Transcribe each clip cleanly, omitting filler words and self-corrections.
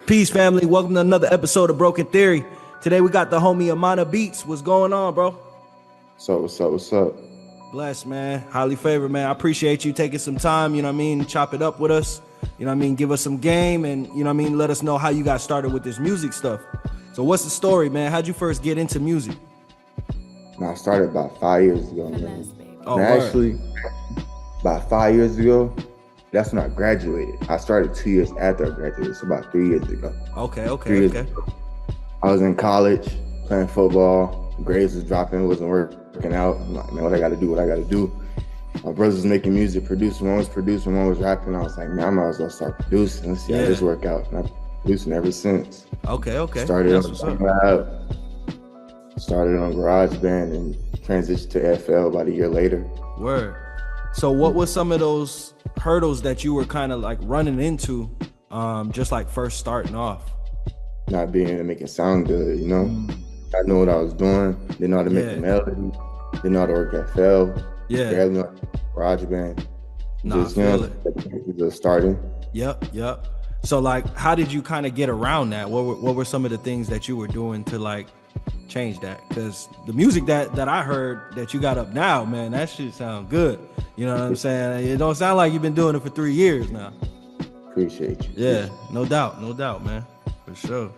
Peace, family. Welcome to another episode of Broken Theory. Today we got the homie AMANAHBEATS. What's going on, bro? What's up? Bless, man. Highly favored, man. I appreciate you taking some time, chop it up with us. Give us some game and, let us know how you got started with this music stuff. So what's the story, man? How'd you first get into music? I started about 5 years ago, man. Oh, actually, about 5 years ago, that's when I graduated. I started 2 years after I graduated, so about 3 years ago. Okay. Ago. I was in college playing football. Grades was dropping, wasn't working out. I'm like, man, what I got to do? My brothers was making music, producing. One was producing, one was rapping. I was like, man, I might as well start producing. Let's see how this work out. And I've been producing ever since. Okay. Started on GarageBand and transitioned to FL about a year later. Word. So what was some of those hurdles that you were kind of like running into, just like first starting off? Not being able to make it sound good, I know what I was doing. Didn't know how to make a melody. Didn't know how to work FL. Barely know GarageBand. Just starting. Yep. So like, how did you kind of get around that? What were some of the things that you were doing to like change that? Because the music that I heard that you got up now, man, that shit sound good. You know what I'm saying? It don't sound like you've been doing it for 3 years now. Appreciate you. Yeah, no doubt, man, for sure.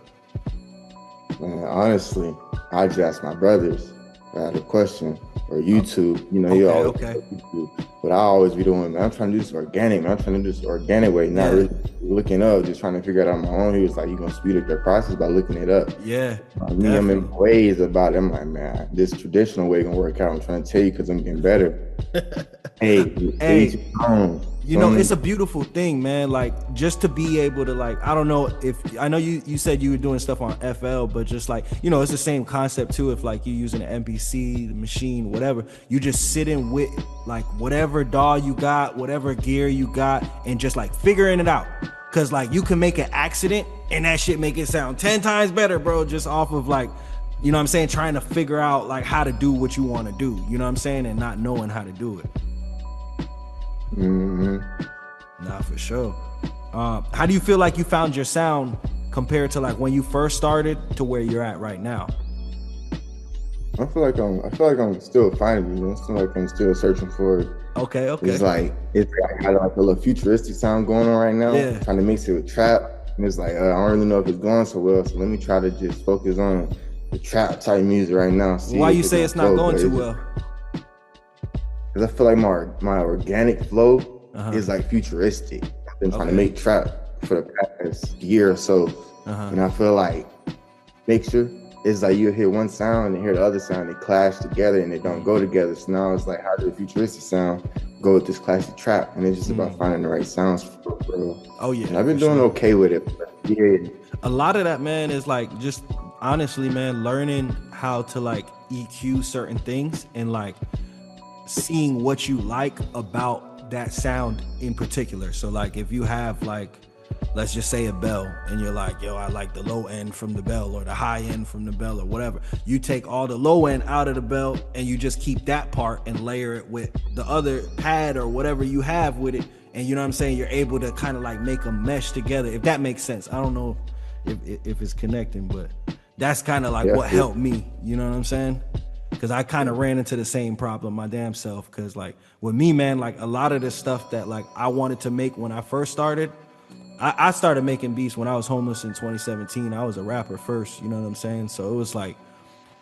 Man, honestly, I just asked my brothers if I had a question or YouTube. Okay. YouTube. But I always be doing, man, I'm trying to do this organic, man. I'm trying to do this organic way, not really looking up, just trying to figure it out on my own. He was like, you're going to speed up your process by looking it up. Yeah. I'm in ways about it. I'm like, man, this traditional way going to work out. I'm trying to tell you because I'm getting better. Hey, it's a beautiful thing, man. Like, just to be able to, like, I don't know if I know you said you were doing stuff on FL, but just like, it's the same concept too. If like you're using an MPC, the machine, whatever, you just sitting with like whatever DAW you got, whatever gear you got, and just like figuring it out. Cause like you can make an accident and that shit make it sound 10 times better, bro, just off of like, trying to figure out like how to do what you want to do, and not knowing how to do it. Nah, for sure. How do you feel like you found your sound compared to like when you first started to where you're at right now? I feel like I'm still finding it. I feel like I'm still searching for it. Okay. It's like I got like a little futuristic sound going on right now. Yeah. Trying to mix it with trap, and it's like I don't really know if it's going so well. So let me try to just focus on the trap type music right now. Why you say it's not going too well? Because I feel like my organic flow is like futuristic. I've been trying to make trap for the past year or so, and I feel like mixture is like you hear one sound and hear the other sound, they clash together and they don't go together. So now it's like, how does the futuristic sound go with this classic trap? And it's just about finding the right sounds for real. Oh yeah, and I've been doing okay with it. Yeah, a lot of that, man, is like just honestly, man, learning how to like EQ certain things and like seeing what you like about that sound in particular. So like if you have like, let's just say a bell and you're like, yo, I like the low end from the bell or the high end from the bell or whatever. You take all the low end out of the bell and you just keep that part and layer it with the other pad or whatever you have with it. And you're able to kind of like make them mesh together, if that makes sense. I don't know if it's connecting, but that's kind of like what helped me, you know what I'm saying? Because I kind of ran into the same problem my damn self. Because like with me, man, like a lot of the stuff that like I wanted to make when I first started, I started making beats when I was homeless in 2017. I was a rapper first, you know what I'm saying? So it was like,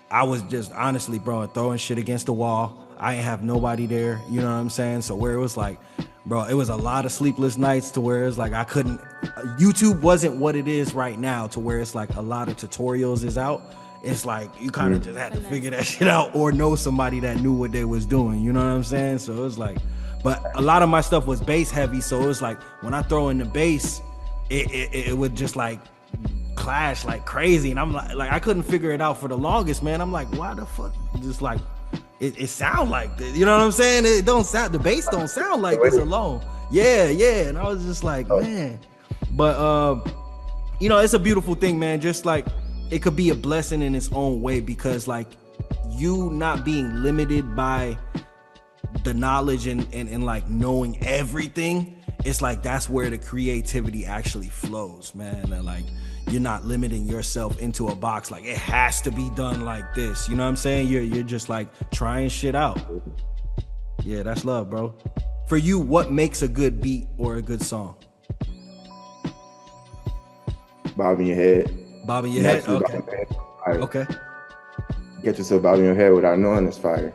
I was just honestly, bro, throwing shit against the wall. I ain't have nobody there, you know what I'm saying? So where it was like, bro, it was a lot of sleepless nights to where it's like I couldn't, YouTube wasn't what it is right now to where it's like a lot of tutorials is out. It's like you kind of just had to figure that shit out or know somebody that knew what they was doing, you know what I'm saying? So it was like, but a lot of my stuff was bass heavy, so it was like when I throw in the bass, it would just like clash like crazy, and I'm like I couldn't figure it out for the longest, man. I'm like, why the fuck? Just like it sound like this, you know what I'm saying? It don't sound, the bass don't sound like this alone. Yeah, and I was just like, man. But it's a beautiful thing, man. Just like it could be a blessing in its own way because like you not being limited by the knowledge and like knowing everything, it's like that's where the creativity actually flows, man. And like you're not limiting yourself into a box like it has to be done like this. You know what I'm saying? You're just like trying shit out. Yeah, that's love, bro. For you, what makes a good beat or a good song? Bobbing your head. Bobbing your head? Okay. Okay. Get yourself bobbing your head without knowing it's fire.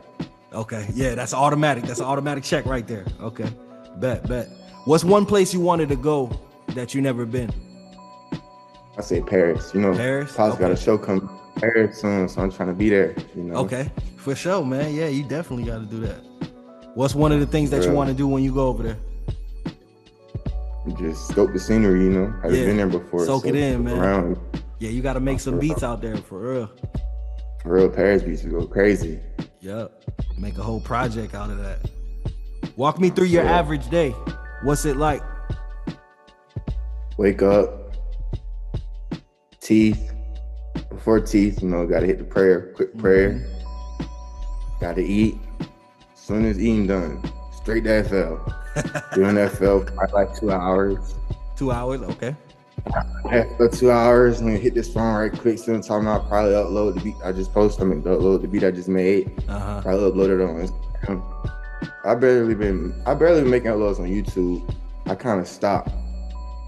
Okay. Yeah, that's automatic. That's an automatic check right there. Okay. Bet. What's one place you wanted to go that you never been? I say Paris. You know, Paris? Pop's got a show coming to Paris soon, so I'm trying to be there. You know? Okay. For sure, man. Yeah, you definitely got to do that. What's one of the things that you want to do when you go over there? Just scope the scenery, you know. I've been there before. Soak it in, man. Around. Yeah, you got to make some beats out there for real. For real, Paris beats will go crazy. Yep. Make a whole project out of that. Walk me through your average day. What's it like? Wake up. Teeth. Before teeth, you know, got to hit the prayer. Quick prayer. Got to eat. As soon as eating done, straight to FL. Doing FL for like 2 hours. 2 hours, okay. After 2 hours, I'm gonna hit this phone right quick. So I'm talking about probably upload the beat I just posted. Upload the beat I just made. Probably upload it on Instagram. I barely been making uploads on YouTube. I kind of stopped.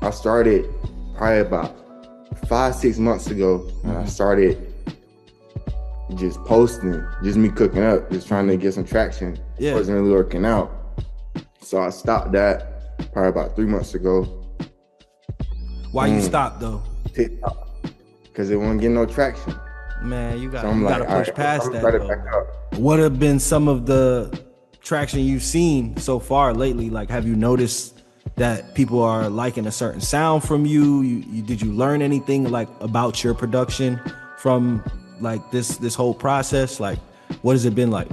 I started probably about 5-6 months ago, and I started just posting, just me cooking up, just trying to get some traction. It wasn't really working out. So I stopped that probably about 3 months ago. Why you stopped though? TikTok. Because it wasn't getting no traction. Man, you gotta push past that. What have been some of the traction you've seen so far lately? Like, have you noticed that people are liking a certain sound from you? Did you learn anything like about your production from like this whole process? Like, what has it been like?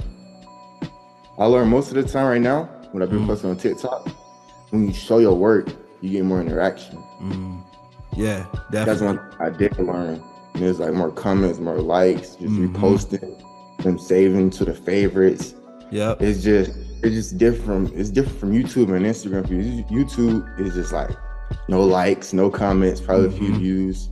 I learn most of the time right now when I've been posting on TikTok. When you show your work, you get more interaction. Yeah, definitely. That's one I did learn. And there's like more comments, more likes, just reposting, them saving to the favorites. Yeah, it's just different. It's different from YouTube and Instagram. YouTube is just like no likes, no comments, probably a few views.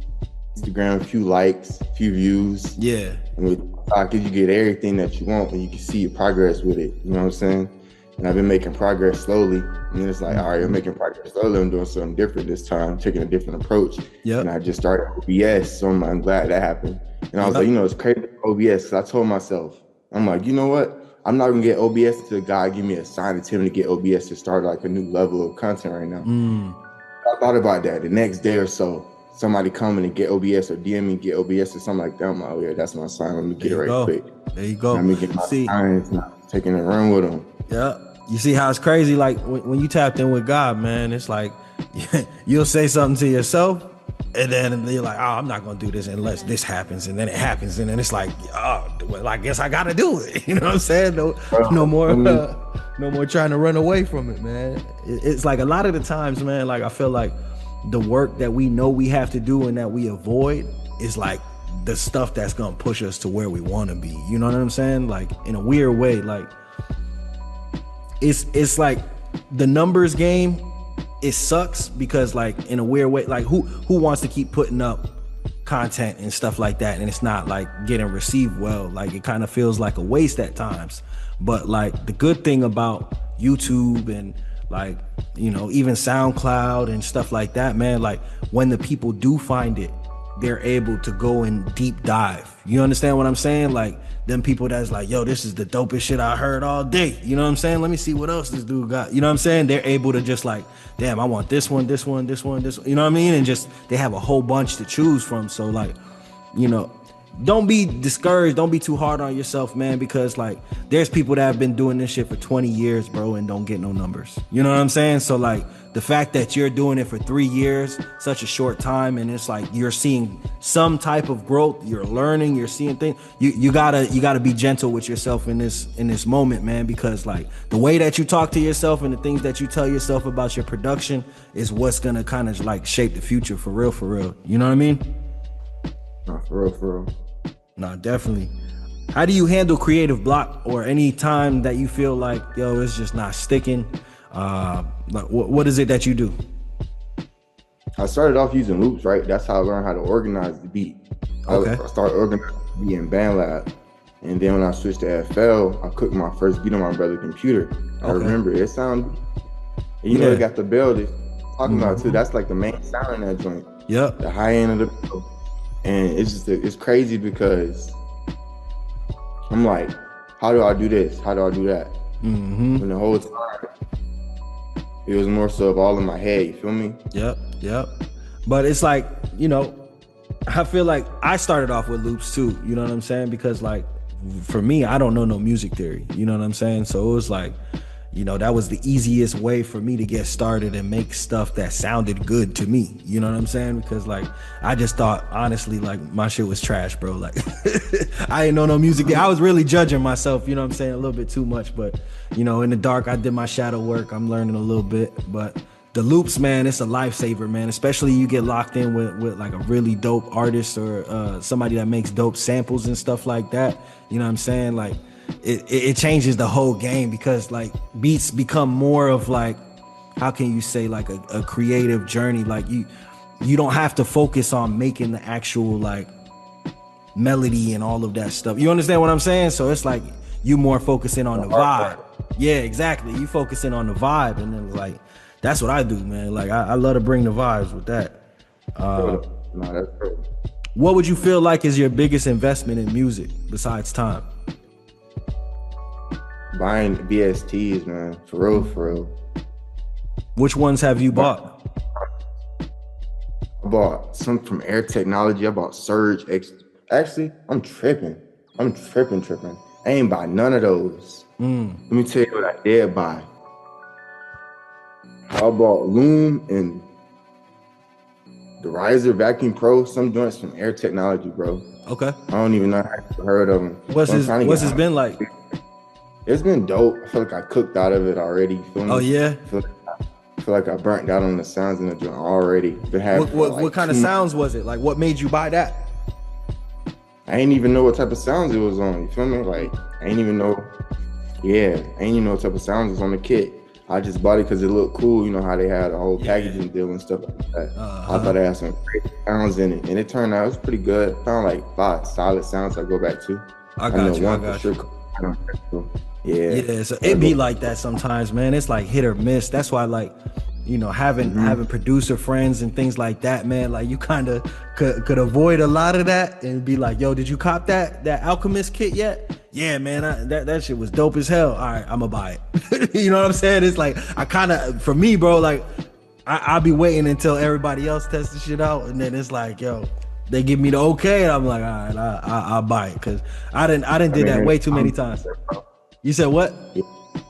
Instagram, a few likes, a few views. Yeah. And with TikTok, you get everything that you want and you can see your progress with it. You know what I'm saying? And I've been making progress slowly. And then it's like, all right, I'm making progress slowly. I'm doing something different this time, taking a different approach. Yeah. And I just started OBS, so I'm glad that happened. And I was like, you know, it's crazy OBS. Because I told myself, I'm like, you know what? I'm not gonna get OBS until God give me a sign to tell me to get OBS to start like a new level of content right now. I thought about that the next day or so. Somebody coming and get OBS or DM me get OBS or something like that. I'm like, oh yeah, that's my sign. Let me get it right quick. There you go. Let me get my signs, taking a run with them. Yeah. You see how it's crazy? Like when you tapped in with God, man, it's like you'll say something to yourself and then you're like, oh, I'm not going to do this unless this happens. And then it happens. And then it's like, oh, well, I guess I got to do it. You know what I'm saying? No more trying to run away from it, man. It's like a lot of the times, man, like I feel like the work that we know we have to do and that we avoid is like the stuff that's going to push us to where we want to be. You know what I'm saying? Like in a weird way, like it's like the numbers game. It sucks because like in a weird way, like who wants to keep putting up content and stuff like that and it's not like getting received well? Like it kind of feels like a waste at times. But like the good thing about YouTube and like, you know, even SoundCloud and stuff like that, man, like when the people do find it, they're able to go and deep dive. You understand what I'm saying? Like them people that's like, yo, this is the dopest shit I heard all day. You know what I'm saying? Let me see what else this dude got. You know what I'm saying? They're able to just like, damn, I want this one, this one, this one, this one. You know what I mean? And just, they have a whole bunch to choose from. So like, you know, don't be discouraged. Don't be too hard on yourself, man, because like there's people that have been doing this shit for 20 years, bro, and don't get no numbers. You know what I'm saying? So like the fact that you're doing it for 3 years, such a short time, and it's like you're seeing some type of growth, you're learning, you're seeing things. You gotta be gentle with yourself in this moment, man, because like the way that you talk to yourself and the things that you tell yourself about your production is what's gonna kind of like shape the future for real. You know what I mean? For real. No, definitely. How do you handle creative block or any time that you feel like, yo, it's just not sticking? Like, what is it that you do? I started off using loops, right? That's how I learned how to organize the beat. Okay. I started organizing the beat in BandLab. And then when I switched to FL, I cooked my first beat on my brother's computer. I remember it sounded, you know, it got the bell that talking about too. That's like the main sound in that joint. Yep. The high end of the bell. And it's just, it's crazy because I'm like, how do I do this? How do I do that? And the whole time, it was more so of all in my head, you feel me? Yep. But it's like, you know, I feel like I started off with loops too, you know what I'm saying? Because like, for me, I don't know no music theory, you know what I'm saying? So it was like, you know, that was the easiest way for me to get started and make stuff that sounded good to me, you know what I'm saying? Because like, I just thought, honestly, like my shit was trash, bro. Like, I didn't know no music. I was really judging myself, you know what I'm saying? A little bit too much, but you know, in the dark, I did my shadow work. I'm learning a little bit, but the loops, man, it's a lifesaver, man. Especially you get locked in with like a really dope artist or somebody that makes dope samples and stuff like that. You know what I'm saying? Like it changes the whole game because like beats become more of like, how can you say, like a creative journey. Like you don't have to focus on making the actual like melody and all of that stuff. You understand what I'm saying? So it's like you more focusing on the vibe. Yeah, exactly. You focusing on the vibe, and then like that's what I do, man. Like I love to bring the vibes with that. No, that's true. What would you feel like is your biggest investment in music besides time? Buying BSTs, man. For real. Which ones have you bought? I bought some from Air Technology. I bought Surge X. Actually, I'm tripping. I ain't buy none of those. Let me tell you what I did buy. I bought Loom and the Riser Vacuum Pro, some joints from Air Technology, bro. Okay. I don't even know how I heard of them. What's this been like? It's been dope. I feel like I cooked out of it already. You feel me? Oh yeah. I feel like I burnt out on the sounds in the joint already. What kind of sounds was it? Like what made you buy that? I ain't even know what type of sounds it was on. You feel me? Like I ain't even know. Yeah, I ain't even know what type of sounds was on the kit. I just bought it because it looked cool. You know how they had a whole packaging deal and stuff like that. I thought it had some great sounds in it, and it turned out it was pretty good. Found like 5 solid sounds I go back to. I got you. Yeah. So it be like that sometimes, man. It's like hit or miss. That's why, like, you know, having producer friends and things like that, man. Like you kind of could avoid a lot of that and be like, yo, did you cop that Alchemist kit yet? Yeah, man, that shit was dope as hell. All right, I'm gonna buy it. You know what I'm saying? It's like I kind of, for me, bro, like I'll be waiting until everybody else tests the shit out, and then it's like, yo, they give me the okay, and I'm like, all right, I'll buy it because I didn't did that way too many times. You said what?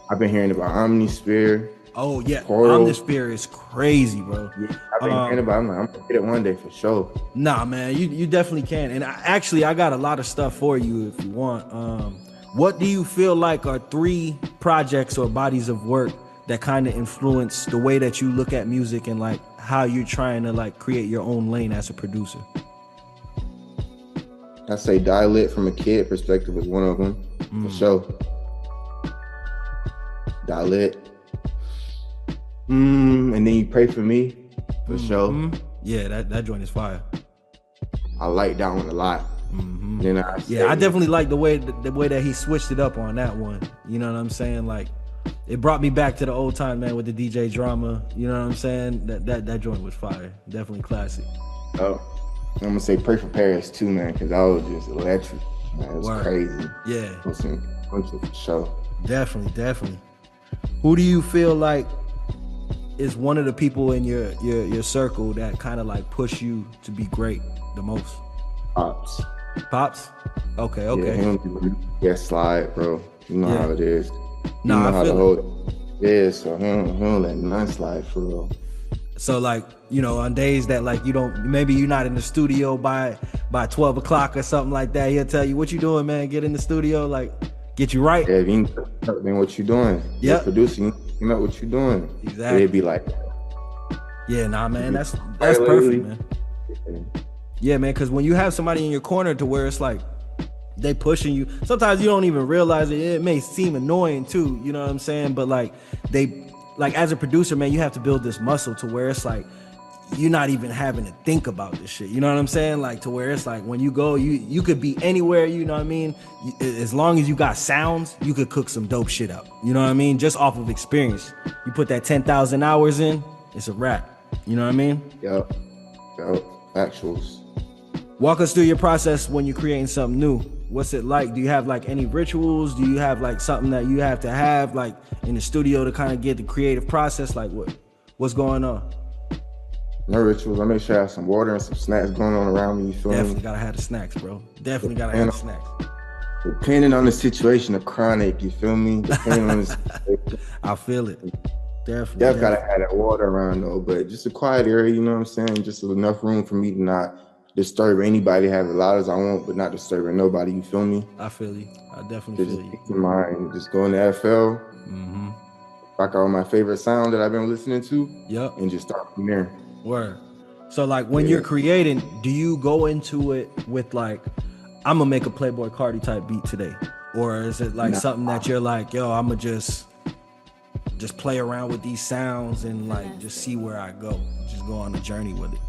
I've been hearing about Omnisphere. Oh yeah, Portal. Omnisphere is crazy, bro. Yeah, I've been hearing about it. I'm gonna get it one day for sure. Nah, man, you definitely can. And I got a lot of stuff for you if you want. What do you feel like are 3 projects or bodies of work that kind of influence the way that you look at music and like how you're trying to like create your own lane as a producer? I say Die Lit from a kid perspective is one of them for sure. Die Lit. And then You Pray For Me for sure. Yeah, that joint is fire. I like that one a lot. Then I definitely like the way that he switched it up on that one. You know what I'm saying? Like it brought me back to the old time, man, with the DJ drama. You know what I'm saying? That joint was fire. Definitely classic. Oh, I'm gonna say Pray for Paris too, man, because that was just electric. Man, it was crazy. Yeah. For sure. Definitely. Who do you feel like is one of the people in your circle that kind of like push you to be great the most? Pops? Okay. Yeah, slide, bro. You know how it is. Nah, you know I feel it. So he don't let none slide for real. So like, you know, on days that like maybe you're not in the studio by 12 o'clock or something like that, he'll tell you, what you doing, man? Get in the studio, like get you right. Yeah, then what you doing? Yeah, producing, you know what you doing. Exactly. It'd be like, yeah, nah, man, that's perfect, man. Yeah, man, because when you have somebody in your corner to where it's like they pushing you, sometimes you don't even realize it. It may seem annoying too, you know what I'm saying? But like as a producer, man, you have to build this muscle to where it's like you're not even having to think about this shit. You know what I'm saying? Like to where it's like when you go, you could be anywhere, you know what I mean? As long as you got sounds, you could cook some dope shit up. You know what I mean? Just off of experience. You put that 10,000 hours in, it's a wrap. You know what I mean? Yep. Actuals. Walk us through your process when you're creating something new. What's it like? Do you have like any rituals? Do you have like something that you have to have like in the studio to kind of get the creative process? Like what's going on? No rituals. I make sure I have some water and some snacks going on around me. You feel Definitely me? gotta have the snacks, bro. Definitely gotta have the snacks. Depending on the situation, a chronic, you feel me? Depending on the situation. I feel it. Definitely. Gotta have that water around though, but just a quiet area, you know what I'm saying? Just enough room for me to not disturb anybody, have as loud as I want, but not disturbing nobody, you feel me? I feel you. I definitely feel you. Just mind, just go in the FL, rock out my favorite sound that I've been listening to, and just start from there. Word. So like when you're creating, do you go into it with like, I'm gonna make a Playboi Carti type beat today? Or is it like something that you're like, yo, I'm gonna just play around with these sounds and like just see where I go, just go on a journey with it?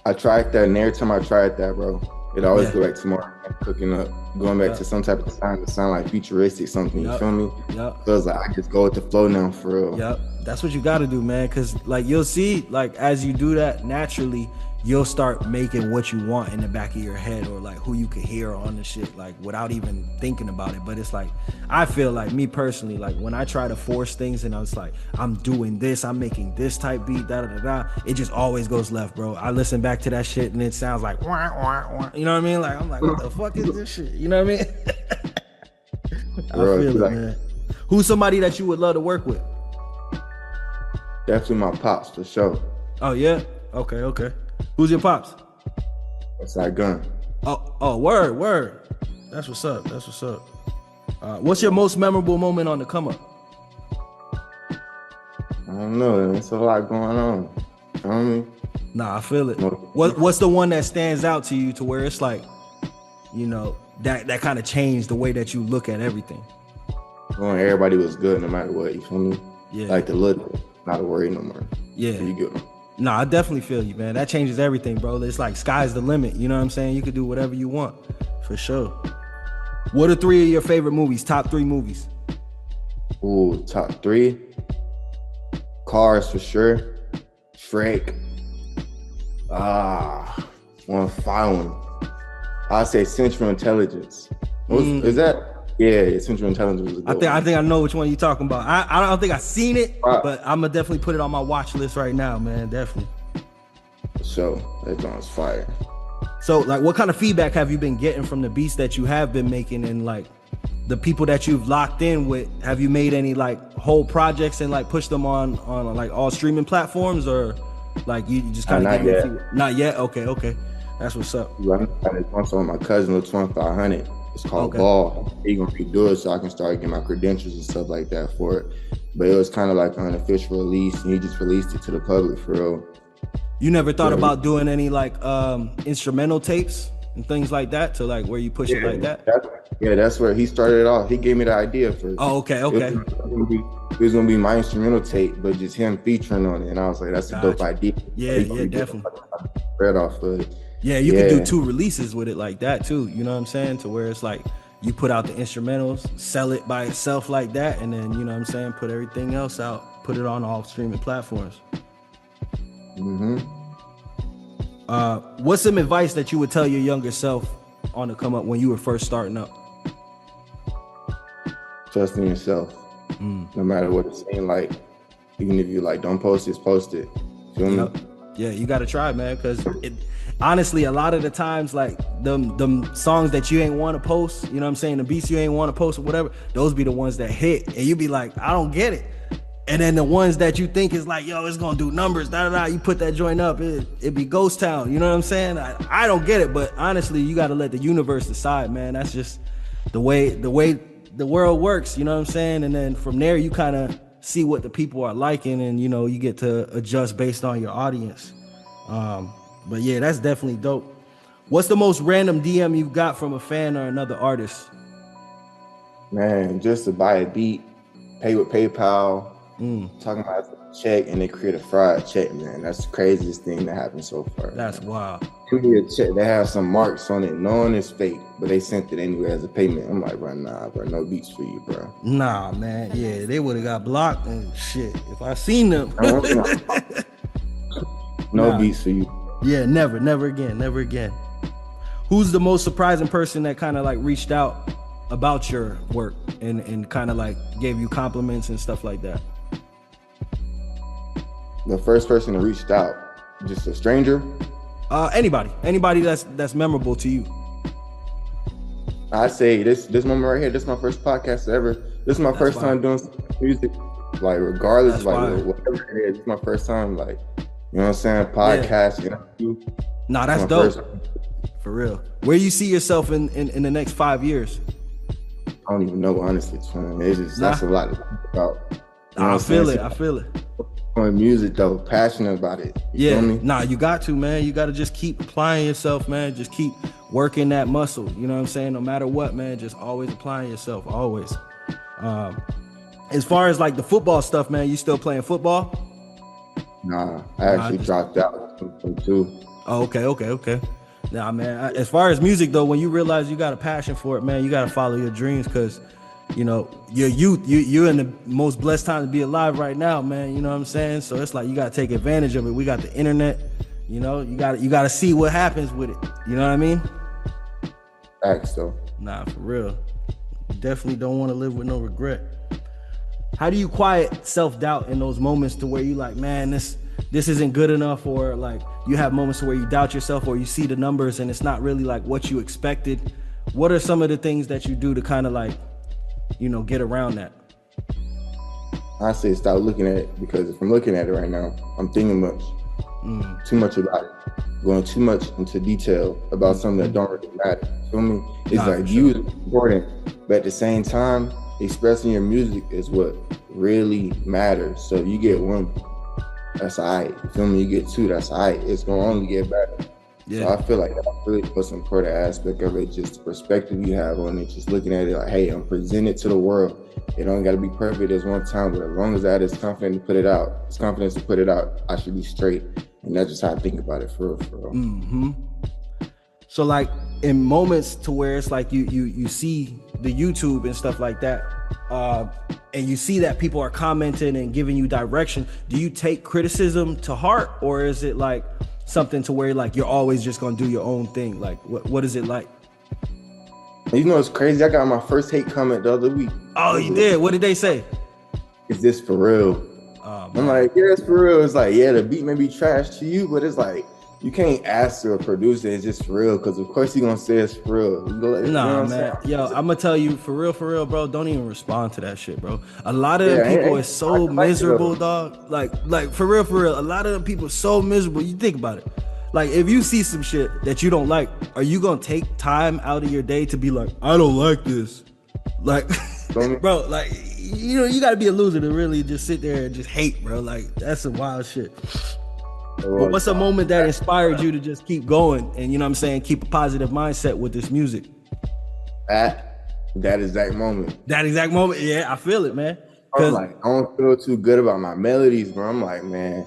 I tried that, and every time I tried that, bro, it always go back to more cooking up, going back to some type of sound that sound like futuristic something, you feel me? So it's like, I just go with the flow now, for real. That's what you gotta do, man, because like you'll see, like as you do that, naturally, you'll start making what you want in the back of your head, or like who you could hear on the shit, like without even thinking about it. But it's like, I feel like me personally, like when I try to force things and I was like, I'm doing this, I'm making this type beat, it just always goes left, bro. I listen back to that shit and it sounds like, wah, wah, wah. You know what I mean? Like, I'm like, what the fuck is this shit? You know what I mean? I feel it, man. Who's somebody that you would love to work with? Definitely my pops, for sure. Oh, yeah? Okay. Who's your pops? That's that gun. Oh, word. That's what's up. What's your most memorable moment on the come up? I don't know. There's a lot going on. You know what I mean? Nah, I feel it. What's the one that stands out to you to where it's like, you know, that kind of changed the way that you look at everything? Well, everybody was good no matter what, you feel me? Yeah. Like the look, not to worry no more. Yeah. You good. No, I definitely feel you, man. That changes everything, bro. It's like sky's the limit. You know what I'm saying? You could do whatever you want, for sure. What are 3 of your favorite movies? Top 3 movies? Ooh, top 3. Cars for sure. Shrek. One. I'll say Central Intelligence. Is that? Yeah, Central Intelligence was dope. I think I know which one you're talking about. I don't think I've seen it, but I'm gonna definitely put it on my watch list right now, man. Definitely. So that joint's fire. So, like, what kind of feedback have you been getting from the beats that you have been making, and like the people that you've locked in with? Have you made any like whole projects and like pushed them on like all streaming platforms, or like you just kind of not yet? Okay. That's what's up. I did one with my cousin, the 2500. It's called Ball. He gonna redo it so I can start getting my credentials and stuff like that for it. But it was kind of like an unofficial release, and he just released it to the public for real. You never thought about doing any like instrumental tapes and things like that, to like where you push it like that? That's where he started it off. He gave me the idea first. Oh, okay. It was gonna be my instrumental tape, but just him featuring on it, and I was like, that's a dope idea. Yeah, definitely. Spread off of it. Yeah, you could do 2 releases with it like that too. You know what I'm saying? To where it's like you put out the instrumentals, sell it by itself like that, and then, you know what I'm saying, put everything else out, put it on all streaming platforms. What's some advice that you would tell your younger self on the come up when you were first starting up? Trust in yourself. No matter what it seems like. Even if you like, don't post it, post it. Feel me? Yeah, you gotta try, man, because honestly, a lot of the times, like them songs that you ain't want to post, you know what I'm saying, the beats you ain't want to post or whatever, those be the ones that hit, and you be like, I don't get it. And then the ones that you think is like, yo, it's gonna do numbers, you put that joint up, it be ghost town, you know what I'm saying? I don't get it, but honestly, you gotta let the universe decide, man. That's just the way the world works, you know what I'm saying? And then from there, you kind of see what the people are liking, and, you know, you get to adjust based on your audience. But yeah, that's definitely dope. What's the most random DM you got from a fan or another artist? Man, just to buy a beat, pay with PayPal, talking about a check and they create a fraud check, man. That's the craziest thing that happened so far. That's wild. Give me a check, they have some marks on it, knowing it's fake, but they sent it anyway as a payment. I'm like, bro, nah, bro, no beats for you, bro. Nah, man, yeah, they would have got blocked and shit if I seen them. No beats for you. Yeah, never again. Who's the most surprising person that kind of like reached out about your work and kind of like gave you compliments and stuff like that? The first person that reached out, just a stranger? Anybody that's memorable to you. I say this moment right here, this is my first podcast ever. This is my first time doing music, like regardless of like whatever it is. This is my first time, like, you know what I'm saying, podcast. Yeah. Nah, that's dope. For real. Where you see yourself in the next 5 years? I don't even know, honestly. It's just that's a lot to think about. You know I feel it. On music though, passionate about it. You feel me? Nah, you got to, man. You got to just keep applying yourself, man. Just keep working that muscle. You know what I'm saying? No matter what, man, just always applying yourself, always. As far as like the football stuff, man, you still playing football? Nah, I actually dropped out from two. Oh, okay. Nah, man, as far as music though, when you realize you got a passion for it, man, you got to follow your dreams, because you know, your youth, you're in the most blessed time to be alive right now, man. You know what I'm saying? So it's like you gotta take advantage of it. We got the internet, you know, you gotta see what happens with it. You know what I mean? Facts though. Nah, for real. You definitely don't want to live with no regret. How do you quiet self-doubt in those moments to where you like, man, this isn't good enough, or like you have moments where you doubt yourself, or you see the numbers and it's not really like what you expected? What are some of the things that you do to kind of like, you know, get around that? I say stop looking at it, because if I'm looking at it right now, I'm thinking too much about it, going too much into detail about something that don't really matter. Feel me? It's like you is important, but at the same time, expressing your music is what really matters. So you get one, that's all right. You feel me? You get two, that's all right. It's gonna only get better. Yeah. So I feel like that's really the most important aspect of it, just the perspective you have on it, just looking at it like, hey, I'm presenting to the world. It don't gotta be perfect as one time, but as long as that is confident to put it out, it's confidence to put it out, I should be straight. And that's just how I think about it, for real. Mm-hmm. So like in moments to where it's like you see the YouTube and stuff like that, and you see that people are commenting and giving you direction, do you take criticism to heart, or is it like something to where like you're always just gonna do your own thing? Like what is it like? You know, it's crazy. I got my first hate comment the other week. Oh, you did? What did they say? Is this for real? I'm like, yeah, it's for real. It's like, yeah, the beat may be trash to you, but it's like, you can't ask the producer, is this for real? Because of course he's gonna say it's for real. Nah, man. Yo, I'm gonna tell you, for real, bro, don't even respond to that shit, bro. A lot of them people is so miserable, dog. Like for real, a lot of them people are so miserable. You think about it. Like, if you see some shit that you don't like, are you gonna take time out of your day to be like, I don't like this? Like, bro, like, you know, you gotta be a loser to really just sit there and just hate, bro. Like, that's some wild shit. But what's a moment that inspired you to just keep going and, you know what I'm saying, keep a positive mindset with this music? That exact moment. Yeah, I feel it, man. I'm like, I don't feel too good about my melodies, bro. I'm like, man,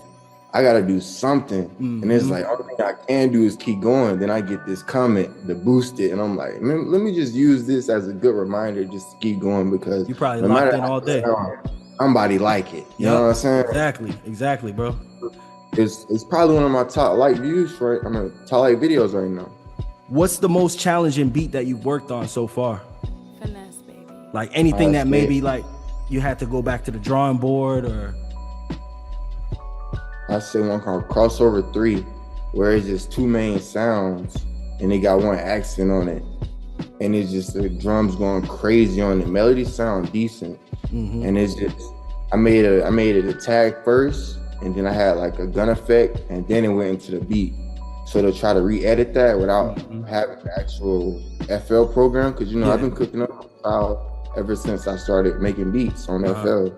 I gotta do something. And it's like, all thing I can do is keep going. Then I get this comment to boost it, and I'm like, man, let me just use this as a good reminder just to keep going, because you probably locked in all day. Somebody like it. You know what I'm saying? Exactly, bro. It's probably one of my top like views, right? I mean, top like videos right now. What's the most challenging beat that you've worked on so far? Finesse, baby. Like anything that maybe like you had to go back to the drawing board, or? I say one called Crossover 3, where it's just two main sounds and they got one accent on it. And it's just the drums going crazy on it. Melodies sound decent. And it's just, I made it a tag first, and then I had like a gun effect, and then it went into the beat. So to try to re-edit that without having the actual FL program, because, you know, I've been cooking up a style ever since I started making beats on FL.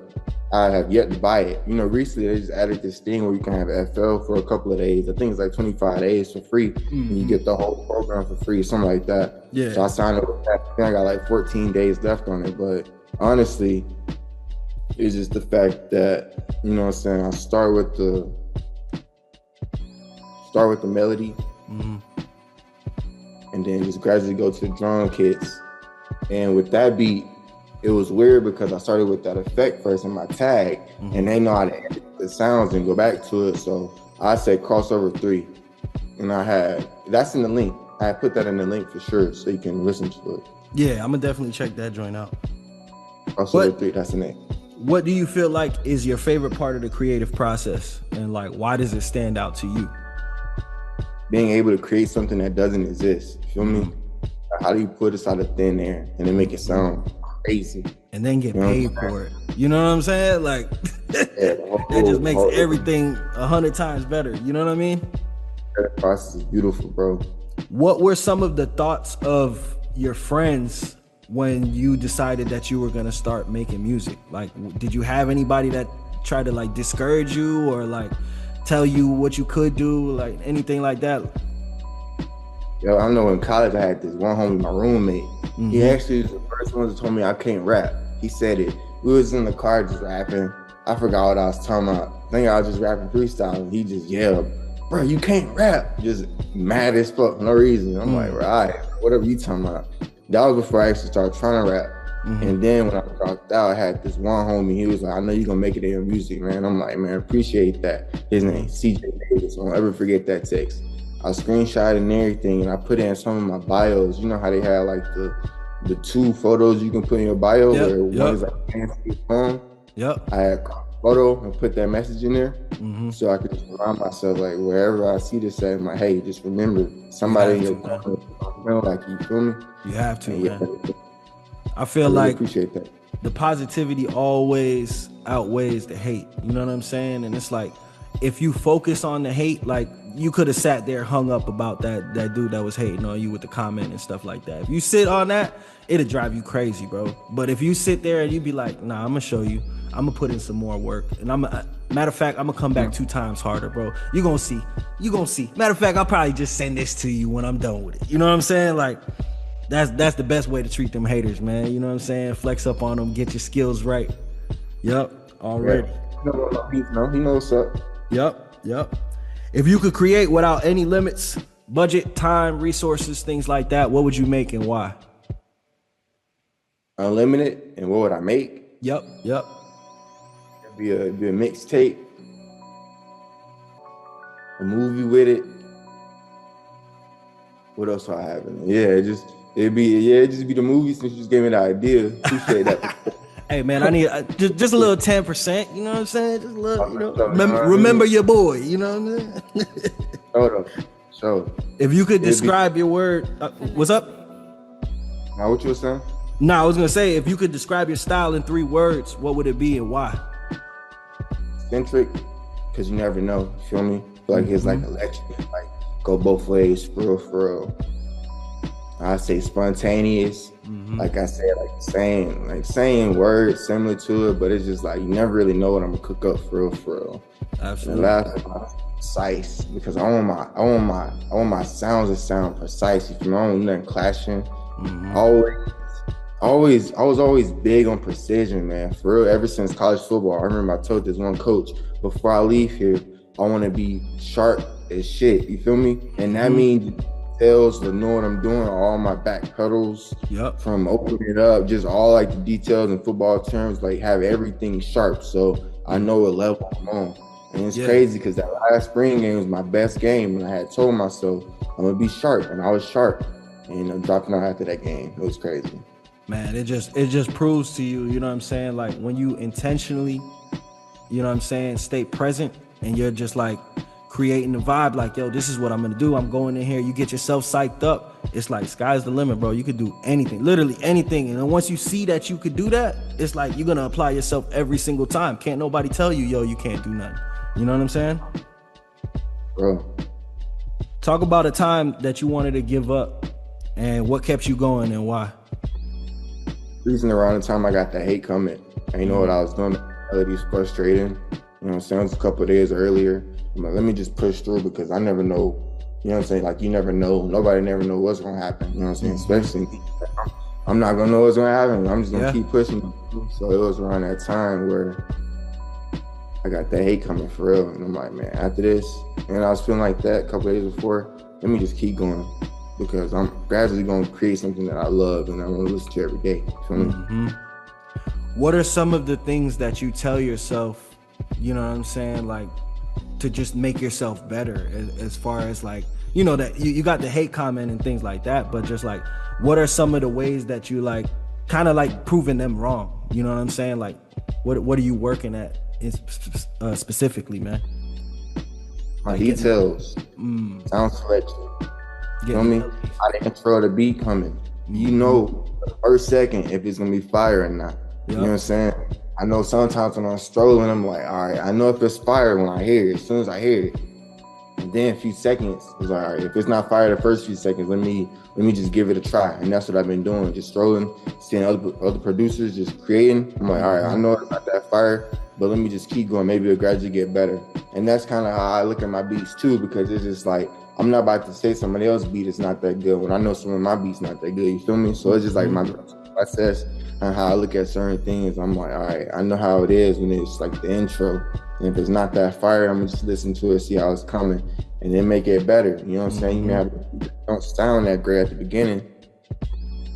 I have yet to buy it. You know, recently they just added this thing where you can have FL for a couple of days. I think it's like 25 days for free, and you get the whole program for free, something like that. Yeah. So I signed up with that. I think I got like 14 days left on it, but honestly, It's just the fact that, you know what I'm saying, I start with the melody, and then just gradually go to the drum kits. And with that beat, it was weird because I started with that effect first in my tag, and they know how to edit the sounds and go back to it. So I said crossover 3, and that's in the link. I put that in the link for sure, so you can listen to it. Yeah, I'm gonna definitely check that joint out. Crossover 3, that's the name. What do you feel like is your favorite part of the creative process, and like why does it stand out to you? Being able to create something that doesn't exist. You feel me? How do you put this out of thin air and then make it sound crazy? And then get paid for it. You know what I'm saying? Like, that just makes everything 100 times better. You know what I mean? That process is beautiful, bro. What were some of the thoughts of your friends when you decided that you were going to start making music? Like, did you have anybody that tried to like discourage you or like tell you what you could do, like anything like that? Yo, I know in college I had this one homie, my roommate. He actually was the first one that told me I can't rap. He said it. We was in the car just rapping. I forgot what I was talking about. I think I was just rapping freestyle, and he just yelled, "Bro, you can't rap!" Just mad as fuck for no reason. I'm like, right, whatever you talking about. That was before I actually started trying to rap. And then when I dropped out, I had this one homie. He was like, "I know you're gonna make it in music, man." I'm like, "Man, appreciate that." His name CJ Davis. I won't ever forget that text. I screenshot and everything, and I put in some of my bios. You know how they have like the 2 photos you can put in your bio, where one is like fancy phone. I had a photo and put that message in there, so I could just remind myself, like wherever I see this at, I'm like, hey, just remember somebody in your phone, like, you feel me? You have to, man. I feel like appreciate that. The positivity always outweighs the hate. You know what I'm saying? And it's like, if you focus on the hate, like you could have sat there hung up about that dude that was hating on you with the comment and stuff like that. If you sit on that, it'll drive you crazy, bro. But if you sit there and you be like, nah, I'm gonna show you, I'm gonna put in some more work, and matter of fact, I'm gonna come back 2 times harder, bro. You gonna see. Matter of fact, I'll probably just send this to you when I'm done with it. You know what I'm saying? Like, that's the best way to treat them haters, man. You know what I'm saying? Flex up on them, get your skills right. Yep, already. No, he knows what's up. Yep. If you could create without any limits, budget, time, resources, things like that, what would you make and why? Unlimited, and what would I make? Yep. It'd be a mixtape, a movie with it. What else do I have in there? It'd just be the movie, since you just gave me the idea. Appreciate that. Hey man, I need just a little 10%. You know what I'm saying? Just a little, you know. Remember your boy. You know what I'm saying? So. If you could describe your word, what's up? Now, what you were saying? No, I was gonna say, if you could describe your style in 3 words, what would it be and why? Eccentric, because you never know. You feel me? Feel like it's like electric, like go both ways, for real. I say spontaneous. Like I said, like saying words similar to it, but it's just like you never really know what I'm gonna cook up for real. Absolutely. And last, precise, because I want my sounds to sound precise. If you know, I don't want nothing clashing. I was always big on precision, man. For real, ever since college football. I remember I told this one coach, before I leave here, I want to be sharp as shit. You feel me? And that means details to know what I'm doing, all my back pedals, from opening it up, just all like the details in football terms, like have everything sharp, so I know what level I'm on. And it's crazy because that last spring game was my best game, and I had told myself I'm gonna be sharp, and I was sharp, and I'm dropping out after that game. It was crazy. Man, it just proves to you, you know what I'm saying? Like when you intentionally, you know what I'm saying, stay present, and you're just like creating the vibe, like, yo, this is what I'm gonna do. I'm going in here. You get yourself psyched up. It's like sky's the limit, bro. You could do anything, literally anything. And then once you see that you could do that, it's like you're gonna apply yourself every single time. Can't nobody tell you, yo, you can't do nothing. You know what I'm saying? Bro. Talk about a time that you wanted to give up and what kept you going and why. Reason around the time I got the hate comment, I didn't know what I was doing. It was frustrating. You know what I'm saying? It was a couple of days earlier. I'm like, let me just push through, because I never know. You know what I'm saying? Like, you never know. Nobody never know what's gonna happen. You know what I'm saying? Especially, I'm not gonna know what's gonna happen. I'm just gonna keep pushing. So it was around that time where I got that hate coming for real. And I'm like, man, after this, and I was feeling like that a couple days before, let me just keep going because I'm gradually going to create something that I love and I want to listen to every day. Feel me? Mm-hmm. What are some of the things that you tell yourself, you know what I'm saying, like to just make yourself better as far as like, you know, that you got the hate comment and things like that, but just like, what are some of the ways that you like kind of like proving them wrong? You know what I'm saying? Like, what are you working at specifically, man? My like details, sound selection. You know what I mean? How the intro of the beat coming. You know the first second if it's gonna be fire or not. You know what I'm saying? I know sometimes when I'm strolling, I'm like, all right, I know if it's fire when I hear it, as soon as I hear it. And then a few seconds, it's like, all right, if it's not fire the first few seconds, let me just give it a try. And that's what I've been doing, just strolling, seeing other producers just creating. I'm like, all right, I know it's not that fire, but let me just keep going. Maybe it'll gradually get better. And that's kind of how I look at my beats too, because it's just like, I'm not about to say somebody else's beat is not that good when I know some of my beats not that good, you feel me? So it's just like my process and how I look at certain things. I'm like, all right, I know how it is when it's like the intro. And if it's not that fire, I'm gonna just listen to it, see how it's coming, and then make it better. You know what I'm saying? You may have don't sound that great at the beginning,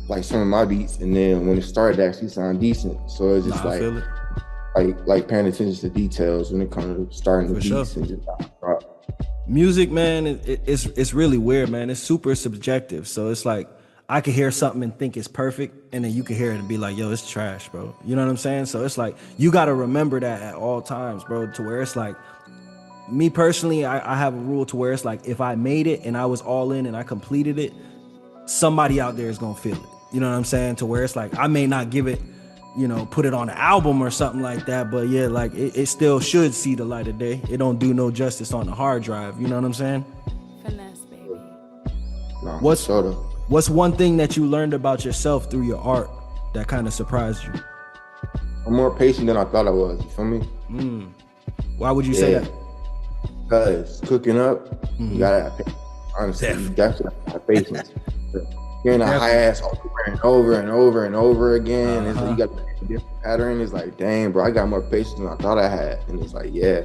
like some of my beats, and then when it started to actually sound decent. So it's just like paying attention to details when it comes to starting the beats and just music, man, it's really weird, man. It's super subjective. So it's like I could hear something and think it's perfect, and then you could hear it and be like, yo, it's trash, bro. You know what I'm saying? So it's like you got to remember that at all times, bro, to where it's like, me personally, I have a rule to where it's like, if I made it and I was all in and I completed it, somebody out there is gonna feel it. You know what I'm saying? To where it's like, I may not give it, you know, put it on an album or something like that, but yeah, like it still should see the light of day. It don't do no justice on the hard drive. You know what I'm saying? Finesse, baby. No, what's one thing that you learned about yourself through your art that kind of surprised you? I'm more patient than I thought I was. You feel me? Why would you say that? Because cooking up, you gotta have patience. Honestly, you definitely have patience. Hearing a hi-hat over and over and over and over again, it's like you got a different pattern. It's like, dang, bro, I got more patience than I thought I had. And it's like, yeah,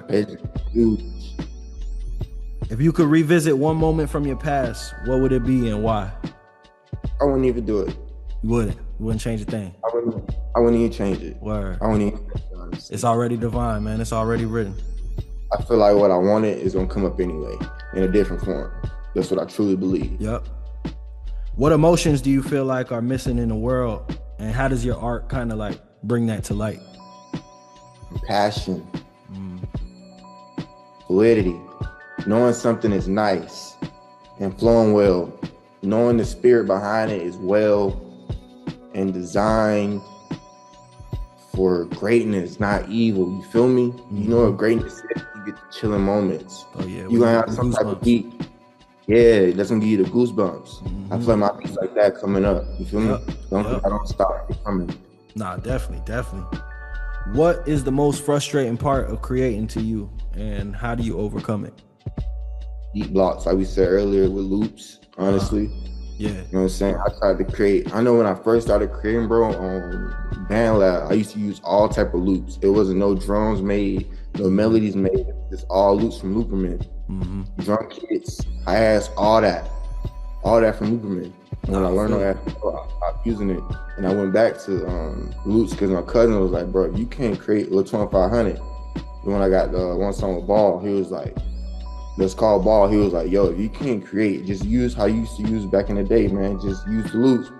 patience is huge. If you could revisit one moment from your past, what would it be and why? I wouldn't even do it. You wouldn't? You wouldn't change a thing? I wouldn't even change it. Word. I wouldn't even change it, honestly. It's already divine, man. It's already written. I feel like what I wanted is gonna come up anyway, in a different form. That's what I truly believe. Yep. What emotions do you feel like are missing in the world, and how does your art kind of like bring that to light? Passion, fluidity, knowing something is nice and flowing well, knowing the spirit behind it is well and designed for greatness, not evil. You feel me? You know what greatness is? You get the chilling moments. Oh yeah. You gonna have some type of beat. Yeah, that's gonna give you the goosebumps. I feel like my beats like that coming up. You feel me? I don't stop. It's coming. Nah, definitely. What is the most frustrating part of creating to you, and how do you overcome it? Beat blocks, like we said earlier, with loops. Honestly. Yeah. You know what I'm saying? I tried to create. I know when I first started creating, bro, on BandLab, I used to use all type of loops. There wasn't no drums made, no melodies made. Just all loops from Looperman. Drum kits, hi-hats, all that from Looperman. And when I learned all that, I stopped using it, and I went back to loops because my cousin was like, "Bro, you can't create Lil 2500." And when I got the one song with Ball, he was like, "Let's call Ball." He was like, "Yo, if you can't create, just use how you used to use back in the day, man. Just use the loops."